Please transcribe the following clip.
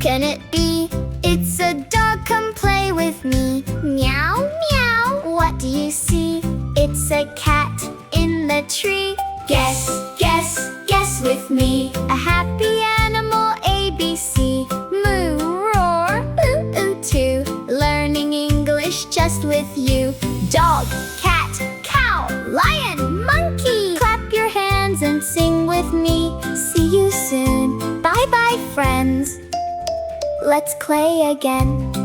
can it be? It's a dog, come play with me. Meow, meow, what do you see? It's a cat in the tree. Guess, guess, guess with me. A happy animal, ABC. Moo, roar, ooh, ooh, too. Learning English just with you. Dog, cat, cow, lion, monkey. Clap your hands and sing with me. See you soon. Bye-bye, friends. Let's play again.